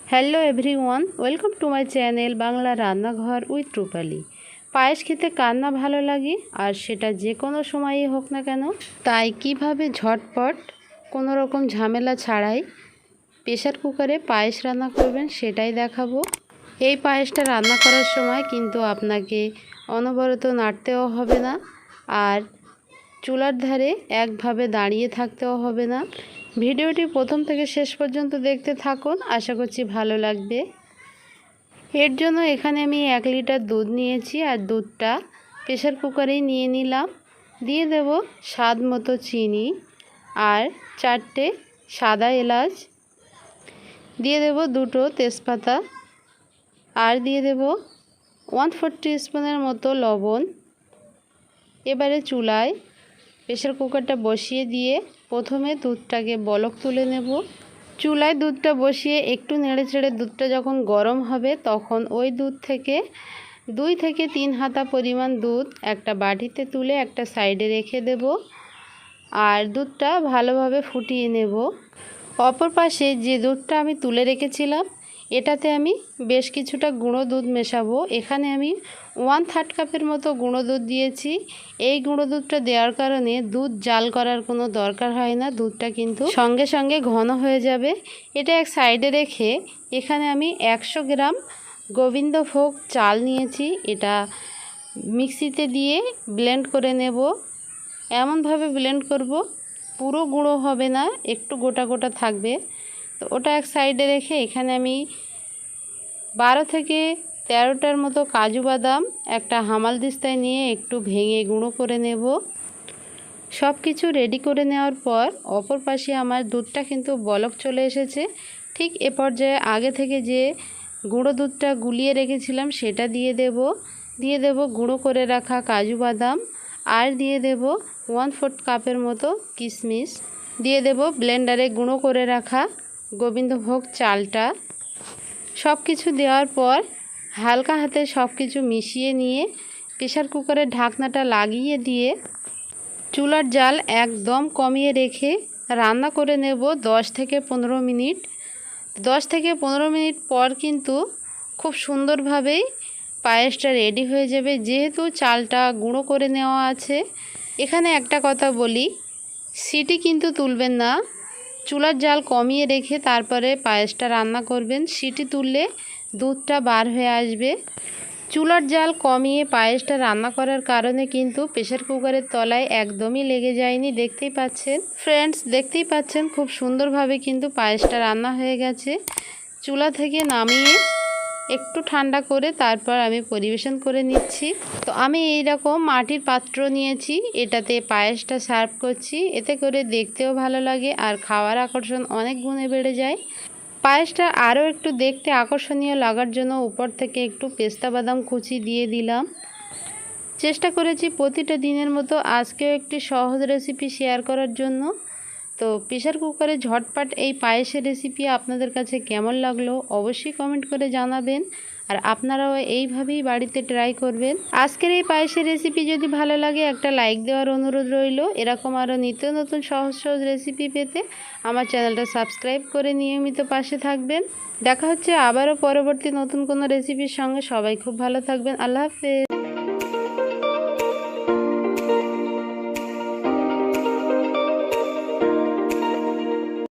Hello everyone, welcome to my channel Bangla রান্নাঘর with রূপালি। পায়েস খেতে কার না ভালো লাগে, আর সেটা যে কোনো সময়ই হোক না কেন। তাই কিভাবে ঝটপট কোনো রকম ঝামেলা ছাড়াই প্রেশার কুকারে পায়েস রান্না করবেন সেটাই দেখাবো। এই পায়েসটা রান্না করার সময় কিন্তু আপনাকে অনবরত নাড়তেও হবে না, আর চুলার ধারে একভাবে দাঁড়িয়ে থাকতেও হবে না। ভিডিওটি প্রথম থেকে শেষ পর্যন্ত দেখতে থাকুন, আশা করছি ভালো লাগবে। এর জন্য এখানে আমি 1 লিটার দুধ নিয়েছি, আর দুধটা প্রেশার কুকারেই নিয়ে নিলাম। দিয়ে দেব স্বাদ মতো চিনি আর 4টে সাদা এলাচ, দিয়ে দেব 2টো তেজপাতা, আর দিয়ে দেব 1/4 টিস্পুনের মতো লবণ। এবারে চুলায় প্রেশার কুকারটা বসিয়ে দিয়ে প্রথমে দুধটাকে বলক তুলে নেব। চুলায় দুধটা বসিয়ে একটু নেড়ে চেড়ে দুধটা যখন গরম হবে, তখন ওই দুধ থেকে 2 থেকে 3 হাতা পরিমাণ দুধ একটা বাটিতে তুলে একটা সাইডে রেখে দেব, আর দুধটা ভালোভাবে ফুটিয়ে নেব। অপর পাশে যে দুধটা আমি তুলে রেখেছিলাম, এটাতে আমি বেশ কিছুটা গুঁড়ো দুধ মেশাবো। এখানে আমি 1/3 কাপের মতো গুঁড়ো দুধ দিয়েছি। এই গুঁড়ো দুধটা দেওয়ার কারণে দুধ জাল করার কোনো দরকার হয় না, দুধটা কিন্তু সঙ্গে সঙ্গে ঘন হয়ে যাবে। এটা এক সাইডে রেখে এখানে আমি 100 গ্রাম গোবিন্দ ভোগ চাল নিয়েছি। এটা মিক্সিতে দিয়ে ব্লেন্ড করে নেব। এমনভাবে ব্লেন্ড করব, পুরো গুঁড়ো হবে না, একটু গোটা গোটা থাকবে। তো ওটা এক সাইডে রেখে এখানে আমি 12 থেকে 13টার মতো কাজু বাদাম একটা হামাল দিস্তায় নিয়ে একটু ভেঙে গুঁড়ো করে নেব। সব কিছু রেডি করে নেওয়ার পর অপর পাশে আমার দুধটা কিন্তু বলক চলে এসেছে। ঠিক এ পর্যায়ে আগে থেকে যে গুঁড়ো দুধটা গুলিয়ে রেখেছিলাম সেটা দিয়ে দেব গুঁড়ো করে রাখা কাজু বাদাম, আর দিয়ে দেব 1/4 কাপের মতো কিশমিশ, দিয়ে দেব ব্লেন্ডারে গুঁড়ো করে রাখা গোবিন্দভোগ চালটা। সব কিছু দেওয়ার পর হালকা হাতে সব কিছু মিশিয়ে নিয়ে প্রেশার কুকারের ঢাকনাটা লাগিয়ে দিয়ে চুলার জাল একদম কমিয়ে রেখে রান্না করে নেব 10 থেকে 15 মিনিট। 10 থেকে 15 মিনিট পর কিন্তু খুব সুন্দরভাবেই পায়েসটা রেডি হয়ে যাবে, যেহেতু চালটা গুঁড়ো করে নেওয়া আছে। এখানে একটা কথা বলি, সিটি কিন্তু তুলবেন না, চুলার জাল কমিয়ে রেখে তারপরে পায়েসটা রান্না করবেন। সিটি তুললে দুধটা বার হয়ে আসবে। চুলার জাল কমিয়ে পায়েসটা রান্না করার কারণে কিন্তু প্রেশার কুকারের তলায় একদমই লেগে যায়নি। দেখতেই পাচ্ছেন ফ্রেন্ডস, দেখতেই পাচ্ছেন খুব সুন্দরভাবে কিন্তু পায়েসটা রান্না হয়ে গেছে। চুলা থেকে নামিয়ে একটু ঠান্ডা করে তারপর আমি পরিবেশন করে নিচ্ছি। তো আমি এই রকম মাটির পাত্র নিয়েছি, এটাতে পায়েসটা সার্ভ করছি। এতে করে দেখতেও ভালো লাগে আর খাওয়ার আকর্ষণ অনেক গুণে বেড়ে যায়। পায়েসটা আরও একটু দেখতে আকর্ষণীয় লাগার জন্য উপর থেকে একটু পেস্তা বাদাম কুচি দিয়ে দিলাম। চেষ্টা করেছি প্রতিটা দিনের মতো আজকেও একটি সহজ রেসিপি শেয়ার করার জন্য। তো প্রেশার কুকারে ঝটপট এই পায়েসের রেসিপি আপনাদের কাছে কেমন লাগলো অবশ্যই কমেন্ট করে জানাবেন, আর আপনারাও এইভাবেই বাড়িতে ট্রাই করবেন। আজকের এই পায়েসের রেসিপি যদি ভালো লাগে একটা লাইক দেওয়ার অনুরোধ রইল। এরকম আরও নিত্য নতুন সহজ সহজ রেসিপি পেতে আমার চ্যানেলটা সাবস্ক্রাইব করে নিয়মিত পাশে থাকবেন। দেখা হচ্ছে আবারও পরবর্তী নতুন কোনো রেসিপির সঙ্গে। সবাই খুব ভালো থাকবেন। আল্লাহ হাফেজ।